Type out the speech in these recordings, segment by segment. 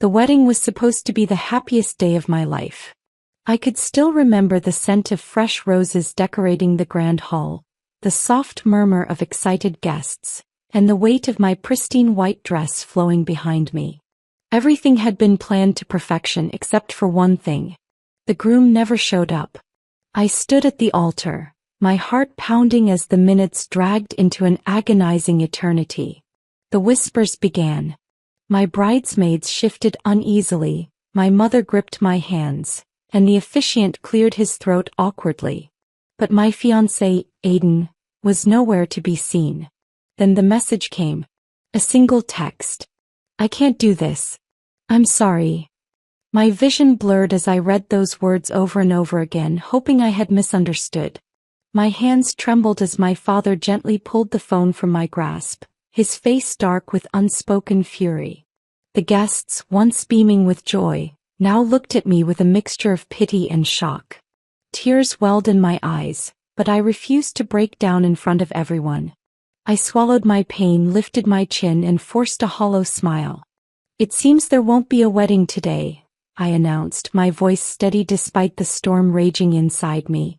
The wedding was supposed to be the happiest day of my life. I could still remember the scent of fresh roses decorating the grand hall, the soft murmur of excited guests, and the weight of my pristine white dress flowing behind me. Everything had been planned to perfection except for one thing. The groom never showed up. I stood at the altar, my heart pounding as the minutes dragged into an agonizing eternity. The whispers began. My bridesmaids shifted uneasily, my mother gripped my hands, and the officiant cleared his throat awkwardly. But my fiancé, Aiden, was nowhere to be seen. Then the message came. A single text. I can't do this. I'm sorry. My vision blurred as I read those words over and over again, hoping I had misunderstood. My hands trembled as my father gently pulled the phone from my grasp, his face dark with unspoken fury. The guests, once beaming with joy, now looked at me with a mixture of pity and shock. Tears welled in my eyes, but I refused to break down in front of everyone. I swallowed my pain, lifted my chin, and forced a hollow smile. It seems there won't be a wedding today, I announced, my voice steady despite the storm raging inside me.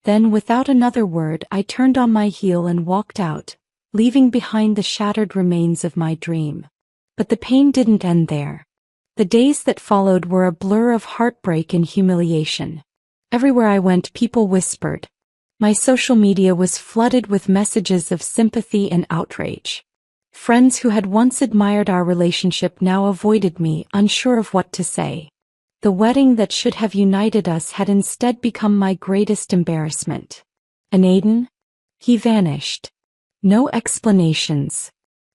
Then, without another word, I turned on my heel and walked out, leaving behind the shattered remains of my dream. But the pain didn't end there. The days that followed were a blur of heartbreak and humiliation. Everywhere I went, people whispered. My social media was flooded with messages of sympathy and outrage. Friends who had once admired our relationship now avoided me, unsure of what to say. The wedding that should have united us had instead become my greatest embarrassment. And Aiden? He vanished. No explanations.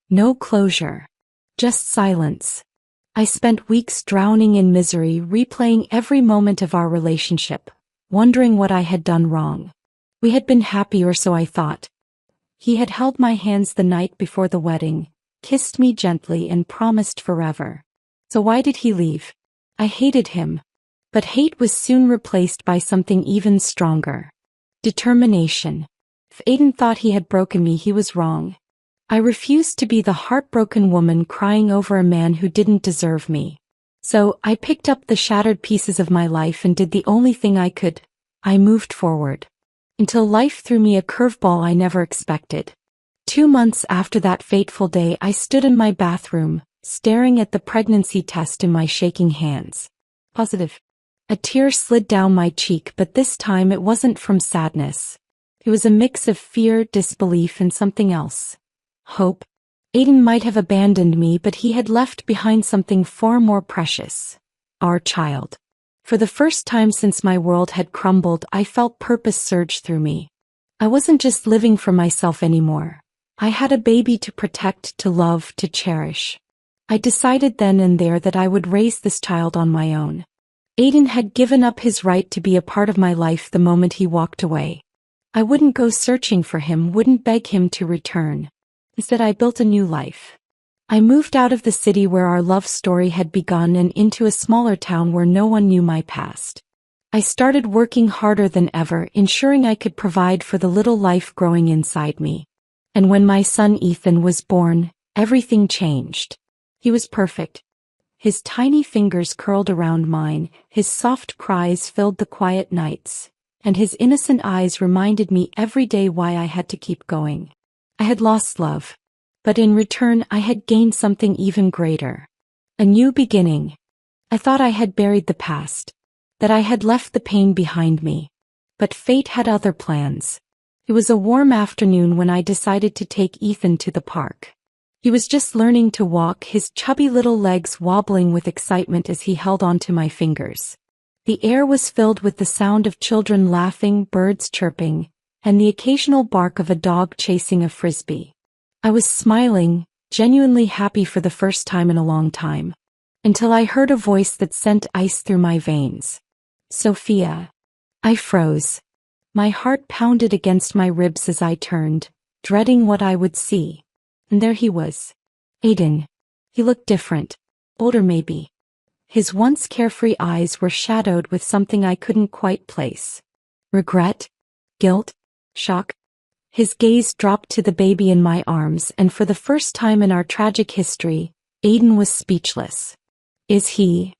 No closure. Just silence. I spent weeks drowning in misery, replaying every moment of our relationship, wondering what I had done wrong. We had been happy, or so I thought. He had held my hands the night before the wedding, kissed me gently, and promised forever. So why did he leave? I hated him. But hate was soon replaced by something even stronger. Determination. If Aiden thought he had broken me, he was wrong. I refused to be the heartbroken woman crying over a man who didn't deserve me. So I picked up the shattered pieces of my life and did the only thing I could. I moved forward. Until life threw me a curveball I never expected. 2 months after that fateful day, I stood in my bathroom, staring at the pregnancy test in my shaking hands. Positive. A tear slid down my cheek, but this time it wasn't from sadness. It was a mix of fear, disbelief, and something else. Hope. Aiden might have abandoned me, but he had left behind something far more precious. Our child. For the first time since my world had crumbled, I felt purpose surge through me. I wasn't just living for myself anymore. I had a baby to protect, to love, to cherish. I decided then and there that I would raise this child on my own. Aiden had given up his right to be a part of my life the moment he walked away. I wouldn't go searching for him, wouldn't beg him to return. Instead, I built a new life. I moved out of the city where our love story had begun and into a smaller town where no one knew my past. I started working harder than ever, ensuring I could provide for the little life growing inside me. And when my son Ethan was born, everything changed. He was perfect. His tiny fingers curled around mine, his soft cries filled the quiet nights, and his innocent eyes reminded me every day why I had to keep going. I had lost love. But in return, I had gained something even greater. A new beginning. I thought I had buried the past, that I had left the pain behind me. But fate had other plans. It was a warm afternoon when I decided to take Ethan to the park. He was just learning to walk, his chubby little legs wobbling with excitement as he held onto my fingers. The air was filled with the sound of children laughing, birds chirping, and the occasional bark of a dog chasing a frisbee. I was smiling, genuinely happy for the first time in a long time, until I heard a voice that sent ice through my veins. Sophia. I froze. My heart pounded against my ribs as I turned, dreading what I would see. And there he was. Aiden. He looked different. Older maybe. His once carefree eyes were shadowed with something I couldn't quite place. Regret? Guilt? Shock? His gaze dropped to the baby in my arms, and for the first time in our tragic history, Aiden was speechless. Is he?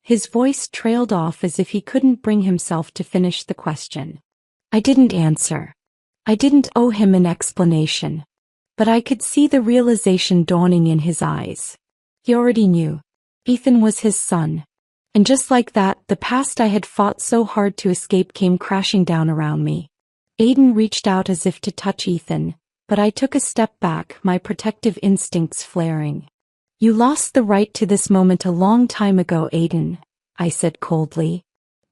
His voice trailed off as if he couldn't bring himself to finish the question. I didn't answer. I didn't owe him an explanation. But I could see the realization dawning in his eyes. He already knew. Ethan was his son. And just like that, the past I had fought so hard to escape came crashing down around me. Aiden reached out as if to touch Ethan, but I took a step back, my protective instincts flaring. You lost the right to this moment a long time ago, Aiden, I said coldly.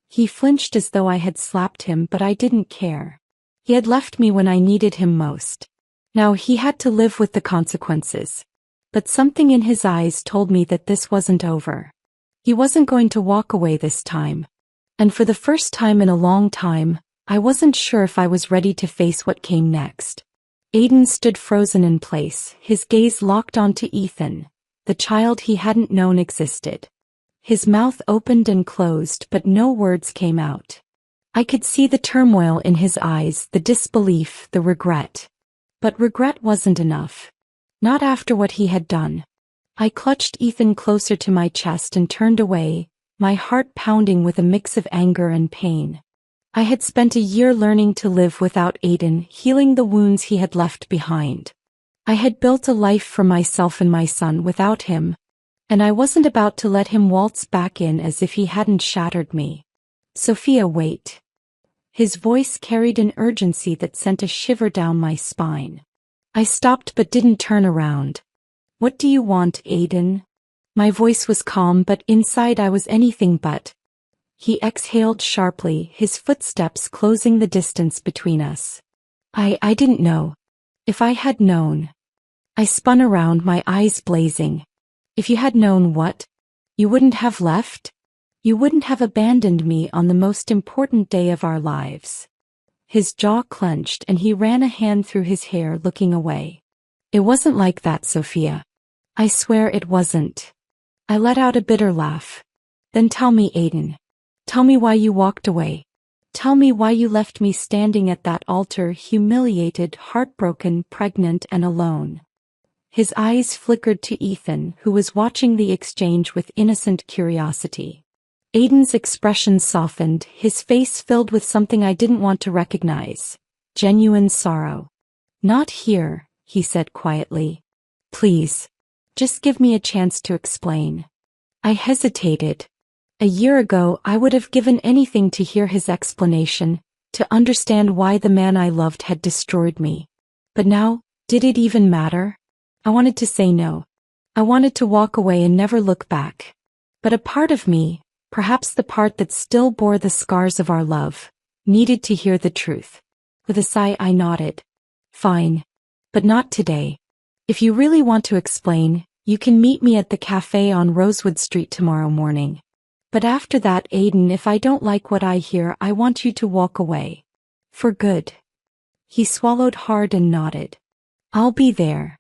He flinched as though I had slapped him, but I didn't care. He had left me when I needed him most. Now he had to live with the consequences. But something in his eyes told me that this wasn't over. He wasn't going to walk away this time. And for the first time in a long time, I wasn't sure if I was ready to face what came next. Aiden stood frozen in place, his gaze locked onto Ethan, the child he hadn't known existed. His mouth opened and closed, but no words came out. I could see the turmoil in his eyes, the disbelief, the regret. But regret wasn't enough. Not after what he had done. I clutched Ethan closer to my chest and turned away, my heart pounding with a mix of anger and pain. I had spent a year learning to live without Aiden, healing the wounds he had left behind. I had built a life for myself and my son without him, and I wasn't about to let him waltz back in as if he hadn't shattered me. Sophia, wait. His voice carried an urgency that sent a shiver down my spine. I stopped but didn't turn around. What do you want, Aiden? My voice was calm, but inside I was anything but. He exhaled sharply, his footsteps closing the distance between us. I didn't know. If I had known. I spun around, my eyes blazing. If you had known what? You wouldn't have left? You wouldn't have abandoned me on the most important day of our lives. His jaw clenched and he ran a hand through his hair, looking away. It wasn't like that, Sophia. I swear it wasn't. I let out a bitter laugh. Then tell me, Aiden. Tell me why you walked away. Tell me why you left me standing at that altar, humiliated, heartbroken, pregnant, and alone. His eyes flickered to Ethan, who was watching the exchange with innocent curiosity. Aiden's expression softened, his face filled with something I didn't want to recognize. Genuine sorrow. Not here, he said quietly. Please. Just give me a chance to explain. I hesitated. A year ago, I would have given anything to hear his explanation, to understand why the man I loved had destroyed me. But now, did it even matter? I wanted to say no. I wanted to walk away and never look back. But a part of me, perhaps the part that still bore the scars of our love, needed to hear the truth. With a sigh, I nodded. Fine. But not today. If you really want to explain, you can meet me at the cafe on Rosewood Street tomorrow morning. But after that, Aiden, if I don't like what I hear, I want you to walk away. For good. He swallowed hard and nodded. I'll be there.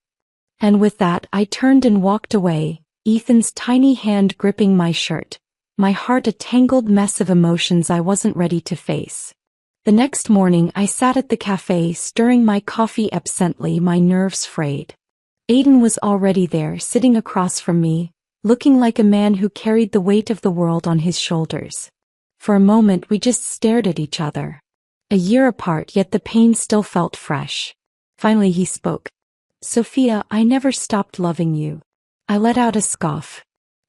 And with that, I turned and walked away, Ethan's tiny hand gripping my shirt, my heart a tangled mess of emotions I wasn't ready to face. The next morning, I sat at the cafe, stirring my coffee absently, my nerves frayed. Aiden was already there, sitting across from me, looking like a man who carried the weight of the world on his shoulders. For a moment we just stared at each other. A year apart, yet the pain still felt fresh. Finally he spoke. Sophia, I never stopped loving you. I let out a scoff.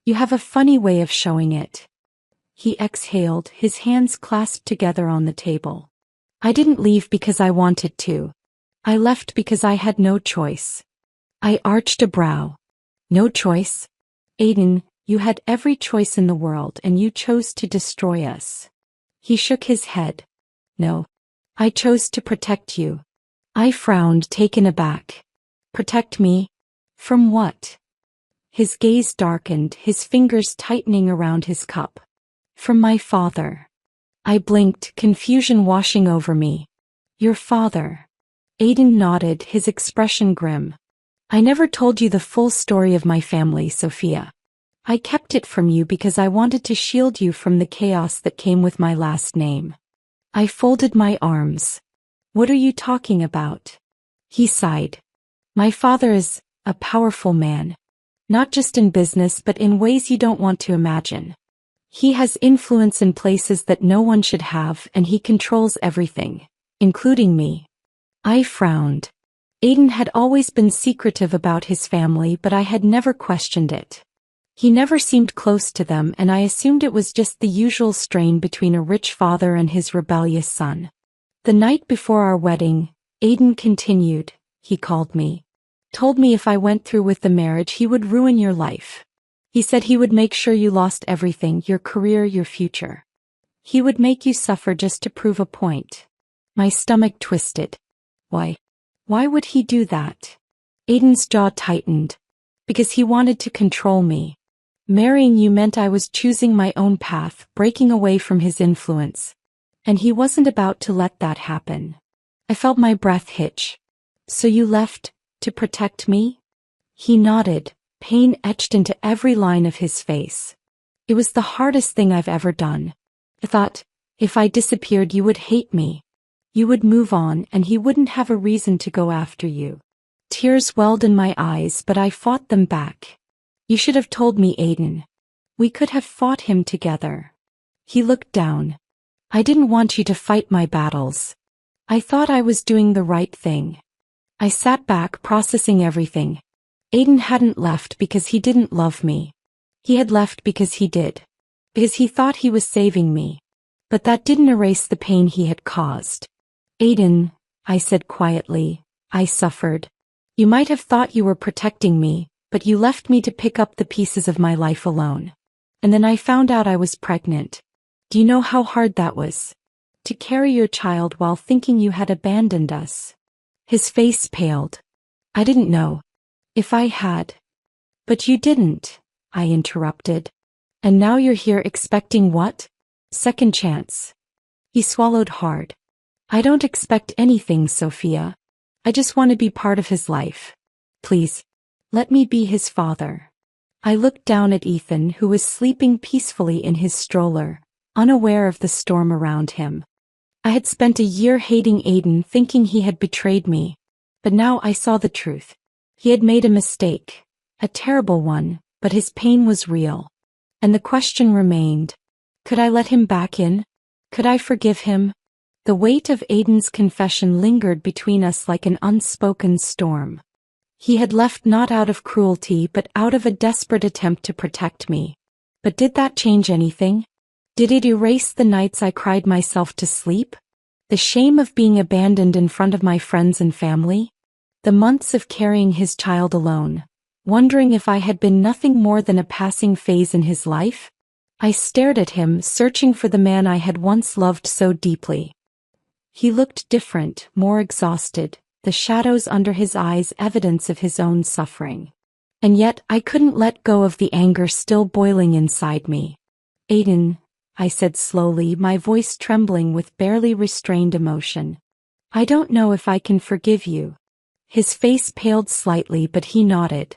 You have a funny way of showing it. He exhaled, his hands clasped together on the table. I didn't leave because I wanted to. I left because I had no choice. I arched a brow. No choice? Aiden, you had every choice in the world and you chose to destroy us. He shook his head. No. I chose to protect you. I frowned, taken aback. Protect me? From what? His gaze darkened, his fingers tightening around his cup. From my father. I blinked, confusion washing over me. Your father. Aiden nodded, his expression grim. I never told you the full story of my family, Sophia. I kept it from you because I wanted to shield you from the chaos that came with my last name. I folded my arms. What are you talking about? He sighed. My father is a powerful man. Not just in business but in ways you don't want to imagine. He has influence in places that no one should have, and he controls everything, including me. I frowned. Aiden had always been secretive about his family, but I had never questioned it. He never seemed close to them, and I assumed it was just the usual strain between a rich father and his rebellious son. The night before our wedding, Aiden continued. He called me. Told me if I went through with the marriage he would ruin your life. He said he would make sure you lost everything, your career, your future. He would make you suffer just to prove a point. My stomach twisted. Why? Why would he do that? Aiden's jaw tightened. Because he wanted to control me. Marrying you meant I was choosing my own path, breaking away from his influence. And he wasn't about to let that happen. I felt my breath hitch. So you left, to protect me? He nodded, pain etched into every line of his face. It was the hardest thing I've ever done. I thought, if I disappeared you would hate me. You would move on and he wouldn't have a reason to go after you. Tears welled in my eyes, but I fought them back. You should have told me, Aiden. We could have fought him together. He looked down. I didn't want you to fight my battles. I thought I was doing the right thing. I sat back, processing everything. Aiden hadn't left because he didn't love me. He had left because he did. Because he thought he was saving me. But that didn't erase the pain he had caused. Aiden, I said quietly, I suffered. You might have thought you were protecting me, but you left me to pick up the pieces of my life alone. And then I found out I was pregnant. Do you know how hard that was? To carry your child while thinking you had abandoned us. His face paled. I didn't know. If I had. But you didn't, I interrupted. And now you're here expecting what? Second chance. He swallowed hard. I don't expect anything, Sophia. I just want to be part of his life. Please, let me be his father. I looked down at Ethan, who was sleeping peacefully in his stroller, unaware of the storm around him. I had spent a year hating Aiden, thinking he had betrayed me. But now I saw the truth. He had made a mistake, a terrible one, but his pain was real. And the question remained, could I let him back in? Could I forgive him? The weight of Aiden's confession lingered between us like an unspoken storm. He had left not out of cruelty but out of a desperate attempt to protect me. But did that change anything? Did it erase the nights I cried myself to sleep? The shame of being abandoned in front of my friends and family? The months of carrying his child alone, wondering if I had been nothing more than a passing phase in his life? I stared at him, searching for the man I had once loved so deeply. He looked different, more exhausted, the shadows under his eyes evidence of his own suffering. And yet I couldn't let go of the anger still boiling inside me. Aiden, I said slowly, my voice trembling with barely restrained emotion. I don't know if I can forgive you. His face paled slightly, but he nodded.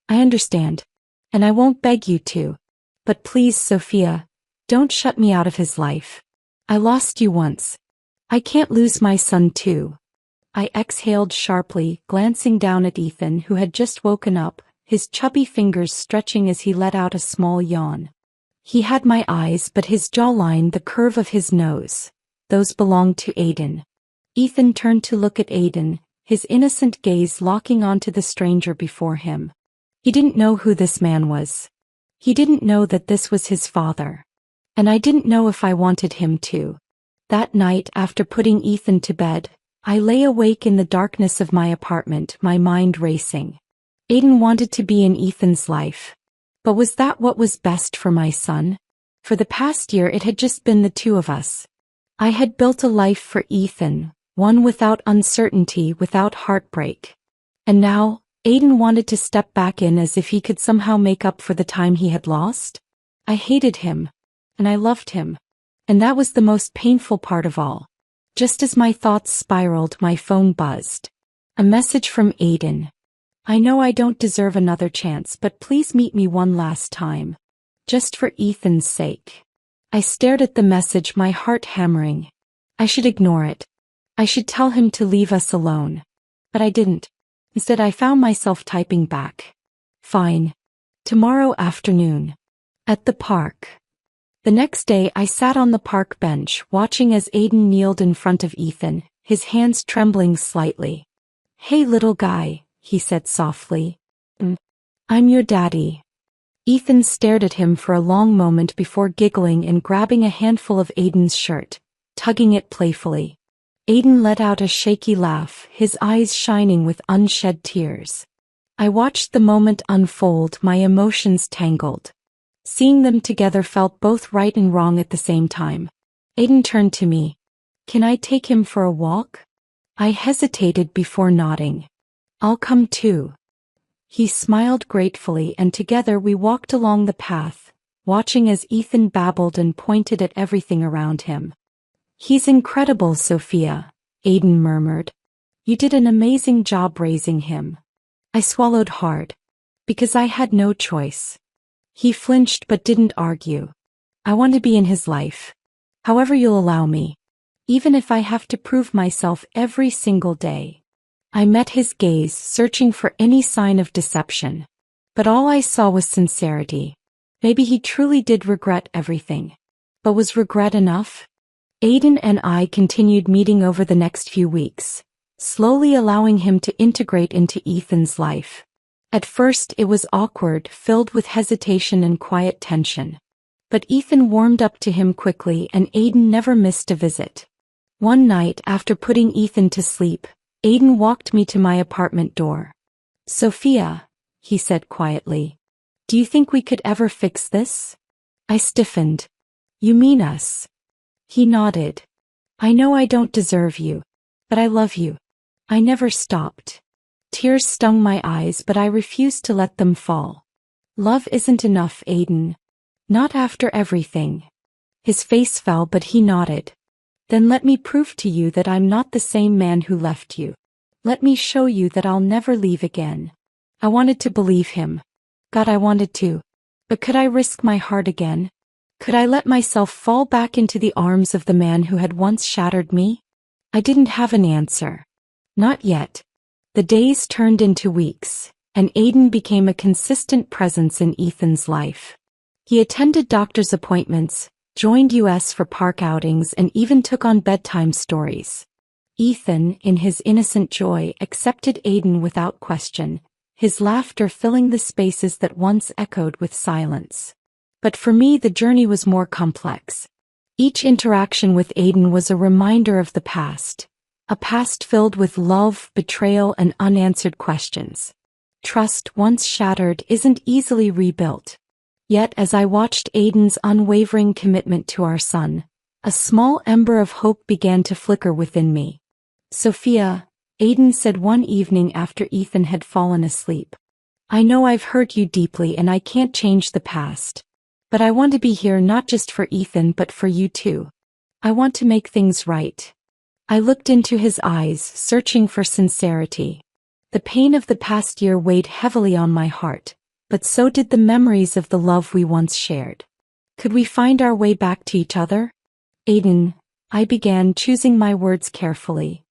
I understand. And I won't beg you to. But please, Sophia, don't shut me out of his life. I lost you once. I can't lose my son too. I exhaled sharply, glancing down at Ethan, who had just woken up, his chubby fingers stretching as he let out a small yawn. He had my eyes, but his jawline, the curve of his nose, those belonged to Aiden. Ethan turned to look at Aiden, his innocent gaze locking onto the stranger before him. He didn't know who this man was. He didn't know that this was his father. And I didn't know if I wanted him to. That night, after putting Ethan to bed, I lay awake in the darkness of my apartment, my mind racing. Aiden wanted to be in Ethan's life. But was that what was best for my son? For the past year it had just been the two of us. I had built a life for Ethan, one without uncertainty, without heartbreak. And now, Aiden wanted to step back in as if he could somehow make up for the time he had lost. I hated him. And I loved him. And that was the most painful part of all. Just as my thoughts spiraled, my phone buzzed. A message from Aiden. I know I don't deserve another chance, but please meet me one last time. Just for Ethan's sake. I stared at the message, my heart hammering. I should ignore it. I should tell him to leave us alone. But I didn't. Instead, I found myself typing back. Fine. Tomorrow afternoon. At the park. The next day I sat on the park bench watching as Aiden kneeled in front of Ethan, his hands trembling slightly. "Hey little guy," he said softly. "I'm your daddy." Ethan stared at him for a long moment before giggling and grabbing a handful of Aiden's shirt, tugging it playfully. Aiden let out a shaky laugh, his eyes shining with unshed tears. I watched the moment unfold, my emotions tangled. Seeing them together felt both right and wrong at the same time. Aiden turned to me. "Can I take him for a walk?" I hesitated before nodding. "I'll come too." He smiled gratefully and together we walked along the path, watching as Ethan babbled and pointed at everything around him. "He's incredible, Sophia," Aiden murmured. "You did an amazing job raising him." I swallowed hard. Because I had no choice. He flinched but didn't argue. "I want to be in his life. However you'll allow me. Even if I have to prove myself every single day." I met his gaze, searching for any sign of deception. But all I saw was sincerity. Maybe he truly did regret everything. But was regret enough? Aiden and I continued meeting over the next few weeks, slowly allowing him to integrate into Ethan's life. At first it was awkward, filled with hesitation and quiet tension. But Ethan warmed up to him quickly and Aiden never missed a visit. One night after putting Ethan to sleep, Aiden walked me to my apartment door. "Sophia," he said quietly, "do you think we could ever fix this?" I stiffened. "You mean us?" He nodded. "I know I don't deserve you, but I love you." I never stopped. Tears stung my eyes but I refused to let them fall. "Love isn't enough, Aiden. Not after everything." His face fell but he nodded. "Then let me prove to you that I'm not the same man who left you. Let me show you that I'll never leave again." I wanted to believe him. God, I wanted to. But could I risk my heart again? Could I let myself fall back into the arms of the man who had once shattered me? I didn't have an answer. Not yet. The days turned into weeks, and Aiden became a consistent presence in Ethan's life. He attended doctor's appointments, joined us for park outings and even took on bedtime stories. Ethan, in his innocent joy, accepted Aiden without question, his laughter filling the spaces that once echoed with silence. But for me the journey was more complex. Each interaction with Aiden was a reminder of the past, a past filled with love, betrayal, and unanswered questions. Trust once shattered isn't easily rebuilt. Yet as I watched Aiden's unwavering commitment to our son, a small ember of hope began to flicker within me. "Sophia," Aiden said one evening after Ethan had fallen asleep, "I know I've hurt you deeply and I can't change the past. But I want to be here not just for Ethan but for you too. I want to make things right." I looked into his eyes, searching for sincerity. The pain of the past year weighed heavily on my heart, but so did the memories of the love we once shared. Could we find our way back to each other? "Aiden," I began, choosing my words carefully.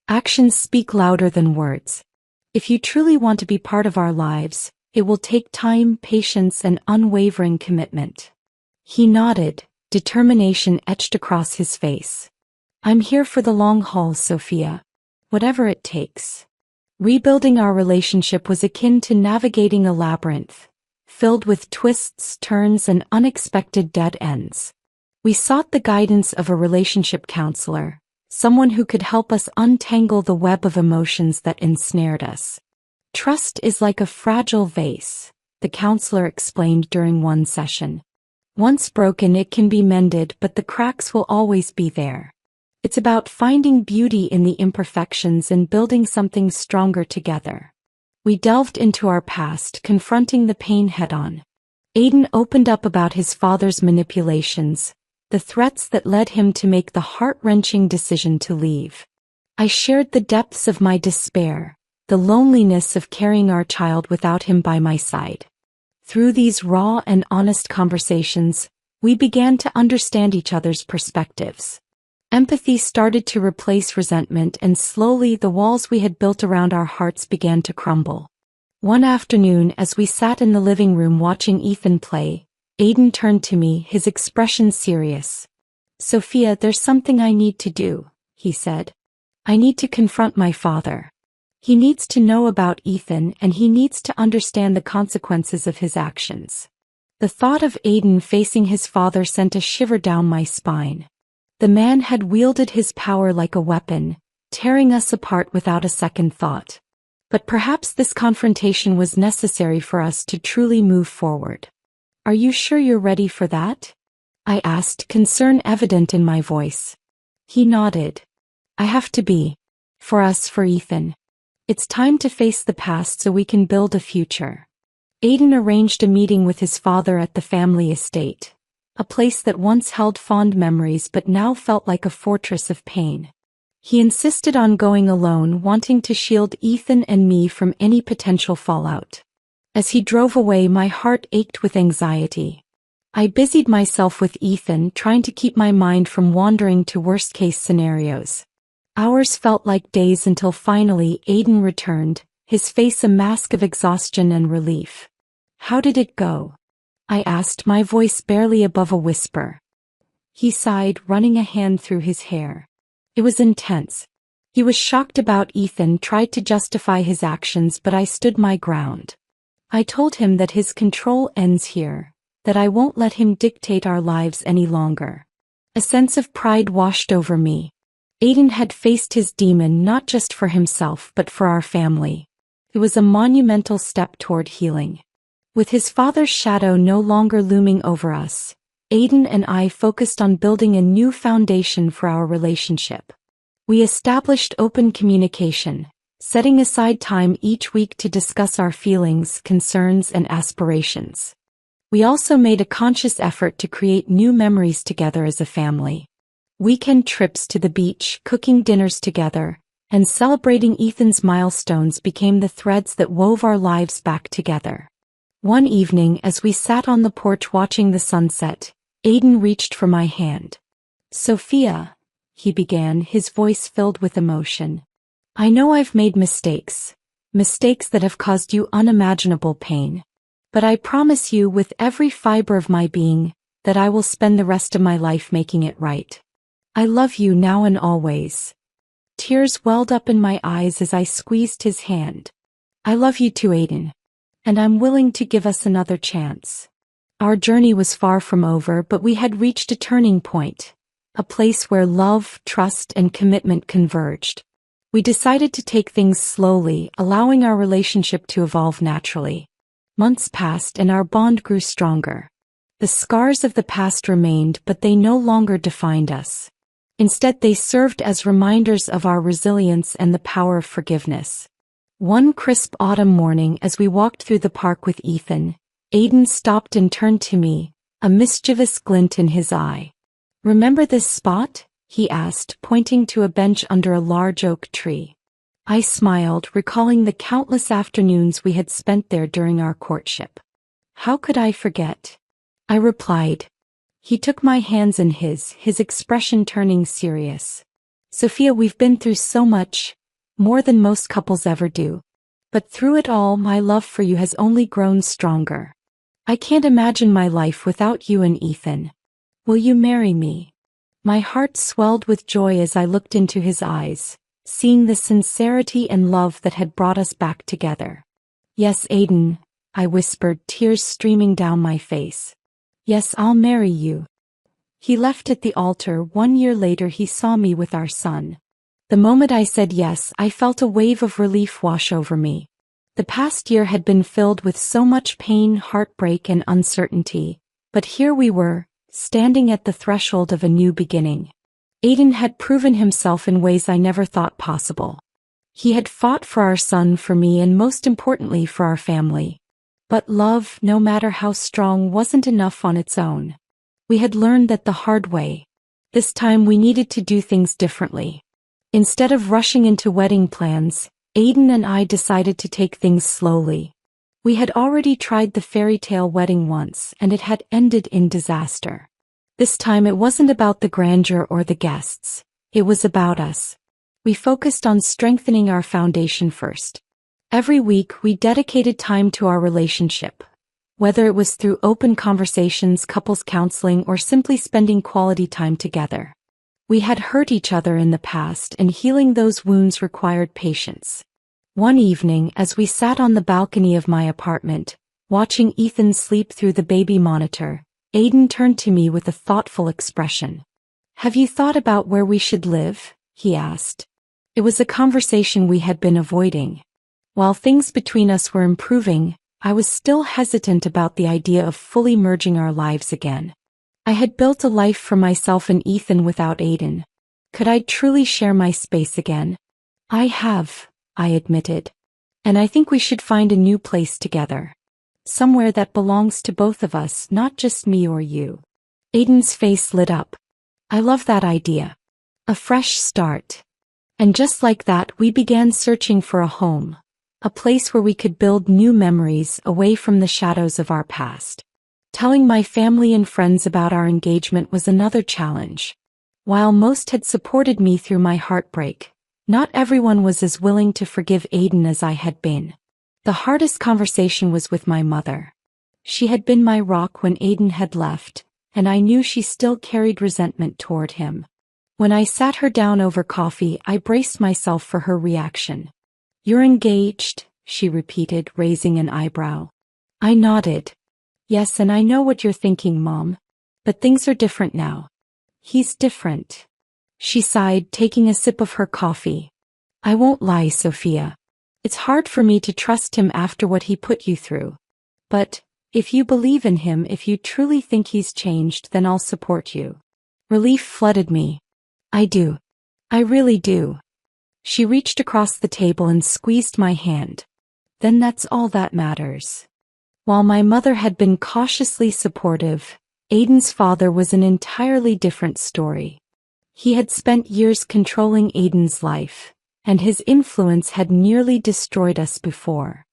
"Actions speak louder than words. If you truly want to be part of our lives, it will take time, patience, and unwavering commitment." He nodded, determination etched across his face. "I'm here for the long haul, Sophia. Whatever it takes." Rebuilding our relationship was akin to navigating a labyrinth, filled with twists, turns, and unexpected dead ends. We sought the guidance of a relationship counselor, someone who could help us untangle the web of emotions that ensnared us. "Trust is like a fragile vase," the counselor explained during one session. "Once broken it can be mended but the cracks will always be there. It's about finding beauty in the imperfections and building something stronger together." We delved into our past, confronting the pain head-on. Aiden opened up about his father's manipulations, the threats that led him to make the heart-wrenching decision to leave. I shared the depths of my despair, the loneliness of carrying our child without him by my side. Through these raw and honest conversations, we began to understand each other's perspectives. Empathy started to replace resentment and slowly the walls we had built around our hearts began to crumble. One afternoon as we sat in the living room watching Ethan play, Aiden turned to me, his expression serious. "Sophia, there's something I need to do," he said. "I need to confront my father. He needs to know about Ethan and he needs to understand the consequences of his actions." The thought of Aiden facing his father sent a shiver down my spine. The man had wielded his power like a weapon, tearing us apart without a second thought. But perhaps this confrontation was necessary for us to truly move forward. "Are you sure you're ready for that?" I asked, concern evident in my voice. He nodded. "I have to be. For us, for Ethan. It's time to face the past so we can build a future." Aiden arranged a meeting with his father at the family estate, a place that once held fond memories but now felt like a fortress of pain. He insisted on going alone, wanting to shield Ethan and me from any potential fallout. As he drove away, my heart ached with anxiety. I busied myself with Ethan, trying to keep my mind from wandering to worst-case scenarios. Hours felt like days until finally Aiden returned, his face a mask of exhaustion and relief. "How did it go?" I asked, my voice barely above a whisper. He sighed, running a hand through his hair. "It was intense." He was shocked about Ethan, tried to justify his actions, but I stood my ground. I told him that his control ends here, that I won't let him dictate our lives any longer. A sense of pride washed over me. Aiden had faced his demon not just for himself but for our family. It was a monumental step toward healing. With his father's shadow no longer looming over us, Aiden and I focused on building a new foundation for our relationship. We established open communication, setting aside time each week to discuss our feelings, concerns, and aspirations. We also made a conscious effort to create new memories together as a family. Weekend trips to the beach, cooking dinners together, and celebrating Ethan's milestones became the threads that wove our lives back together. One evening, as we sat on the porch watching the sunset, Aiden reached for my hand. "Sophia," he began, his voice filled with emotion. "I know I've made mistakes that have caused you unimaginable pain. But I promise you with every fiber of my being that I will spend the rest of my life making it right. I love you now and always." Tears welled up in my eyes as I squeezed his hand. "I love you too, Aiden. And I'm willing to give us another chance." Our journey was far from over, but we had reached a turning point, a place where love, trust, and commitment converged. We decided to take things slowly, allowing our relationship to evolve naturally. Months passed and our bond grew stronger. The scars of the past remained, but they no longer defined us. Instead, they served as reminders of our resilience and the power of forgiveness. One crisp autumn morning, as we walked through the park with Ethan, Aiden stopped and turned to me, a mischievous glint in his eye. "Remember this spot?" he asked, pointing to a bench under a large oak tree. I smiled, recalling the countless afternoons we had spent there during our courtship. "How could I forget?" I replied. He took my hands in his expression turning serious. "Sophia, we've been through so much, more than most couples ever do. But through it all, my love for you has only grown stronger. I can't imagine my life without you and Ethan. Will you marry me?" My heart swelled with joy as I looked into his eyes, seeing the sincerity and love that had brought us back together. "Yes, Aiden," I whispered, tears streaming down my face. "Yes, I'll marry you." He left at the altar. 1 year later, he saw me with our son. The moment I said yes, I felt a wave of relief wash over me. The past year had been filled with so much pain, heartbreak, and uncertainty, but here we were, standing at the threshold of a new beginning. Aiden had proven himself in ways I never thought possible. He had fought for our son, for me, and most importantly for our family. But love, no matter how strong, wasn't enough on its own. We had learned that the hard way. This time we needed to do things differently. Instead of rushing into wedding plans, Aiden and I decided to take things slowly. We had already tried the fairy tale wedding once, and it had ended in disaster. This time it wasn't about the grandeur or the guests. It was about us. We focused on strengthening our foundation first. Every week we dedicated time to our relationship. Whether it was through open conversations, couples counseling, or simply spending quality time together. We had hurt each other in the past, and healing those wounds required patience. One evening, as we sat on the balcony of my apartment, watching Ethan sleep through the baby monitor, Aiden turned to me with a thoughtful expression. "Have you thought about where we should live?" he asked. It was a conversation we had been avoiding. While things between us were improving, I was still hesitant about the idea of fully merging our lives again. I had built a life for myself and Ethan without Aiden. Could I truly share my space again? I have, I admitted. And I think we should find a new place together. Somewhere that belongs to both of us, not just me or you. Aiden's face lit up. I love that idea. A fresh start. And just like that, we began searching for a home. A place where we could build new memories away from the shadows of our past. Telling my family and friends about our engagement was another challenge. While most had supported me through my heartbreak, not everyone was as willing to forgive Aiden as I had been. The hardest conversation was with my mother. She had been my rock when Aiden had left, and I knew she still carried resentment toward him. When I sat her down over coffee, I braced myself for her reaction. "You're engaged," she repeated, raising an eyebrow. I nodded. "Yes, and I know what you're thinking, Mom. But things are different now." "He's different." She sighed, taking a sip of her coffee. "I won't lie, Sophia. It's hard for me to trust him after what he put you through. But, if you believe in him, if you truly think he's changed, then I'll support you." Relief flooded me. "I do. I really do." She reached across the table and squeezed my hand. "Then that's all that matters." While my mother had been cautiously supportive, Aiden's father was an entirely different story. He had spent years controlling Aiden's life, and his influence had nearly destroyed us before.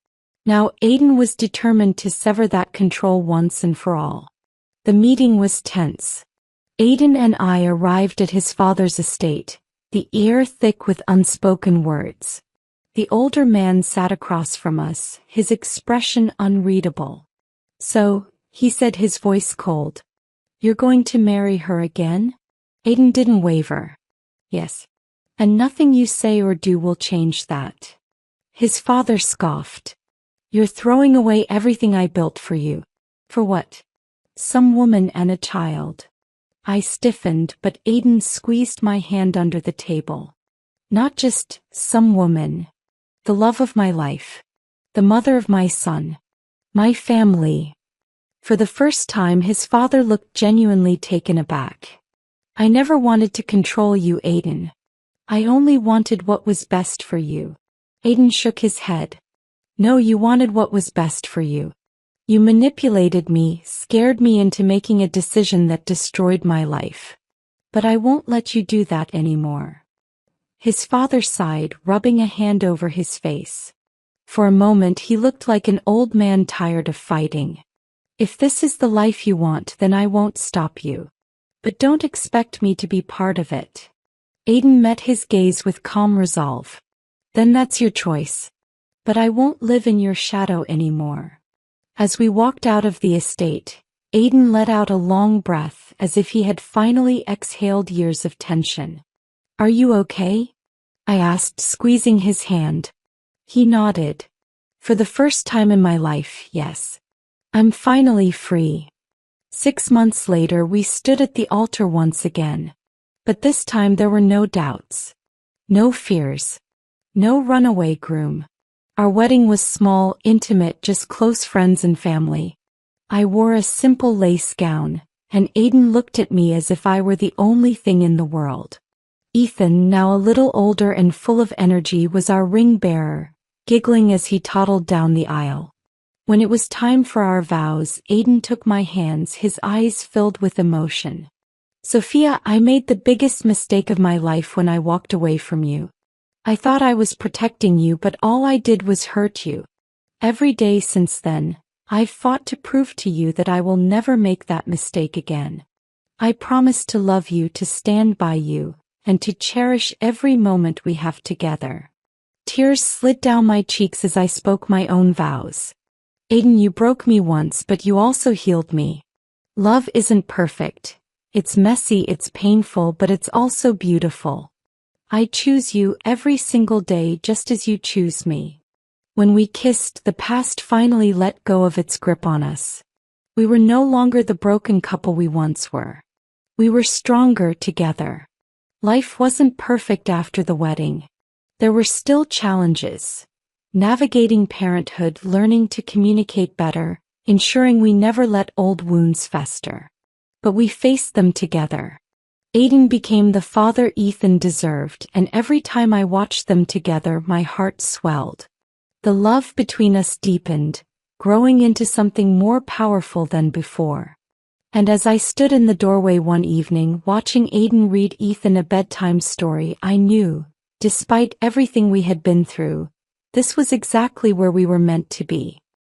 Now Aiden was determined to sever that control once and for all. The meeting was tense. Aiden and I arrived at his father's estate, the air thick with unspoken words. The older man sat across from us, his expression unreadable. "So," he said, his voice cold, "you're going to marry her again?" Aiden didn't waver. "Yes. And nothing you say or do will change that." His father scoffed. "You're throwing away everything I built for you. For what? Some woman and a child." I stiffened, but Aiden squeezed my hand under the table. "Not just some woman. The love of my life. The mother of my son. My family." For the first time, his father looked genuinely taken aback. "I never wanted to control you, Aiden. I only wanted what was best for you." Aiden shook his head. "No, you wanted what was best for you. You manipulated me, scared me into making a decision that destroyed my life. But I won't let you do that anymore." His father sighed, rubbing a hand over his face. For a moment he looked like an old man tired of fighting. "If this is the life you want, then I won't stop you. But don't expect me to be part of it." Aiden met his gaze with calm resolve. "Then that's your choice. But I won't live in your shadow anymore." As we walked out of the estate, Aiden let out a long breath as if he had finally exhaled years of tension. "Are you okay?" I asked, squeezing his hand. He nodded. "For the first time in my life, yes. I'm finally free." 6 months later, we stood at the altar once again. But this time there were no doubts. No fears. No runaway groom. Our wedding was small, intimate, just close friends and family. I wore a simple lace gown, and Aiden looked at me as if I were the only thing in the world. Ethan, now a little older and full of energy, was our ring bearer, giggling as he toddled down the aisle. When it was time for our vows, Aiden took my hands, his eyes filled with emotion. "Sophia, I made the biggest mistake of my life when I walked away from you. I thought I was protecting you, but all I did was hurt you. Every day since then, I've fought to prove to you that I will never make that mistake again. I promise to love you, to stand by you, and to cherish every moment we have together." Tears slid down my cheeks as I spoke my own vows. Aiden, you broke me once, but you also healed me. Love isn't perfect. It's messy, it's painful, but it's also beautiful. I choose you every single day just as you choose me. When we kissed, the past finally let go of its grip on us. We were no longer the broken couple we once were. We were stronger together. Life wasn't perfect after the wedding. There were still challenges. Navigating parenthood, learning to communicate better, ensuring we never let old wounds fester. But we faced them together. Aiden became the father Ethan deserved, and every time I watched them together, my heart swelled. The love between us deepened, growing into something more powerful than before. And as I stood in the doorway one evening, watching Aiden read Ethan a bedtime story, I knew, despite everything we had been through, this was exactly where we were meant to be.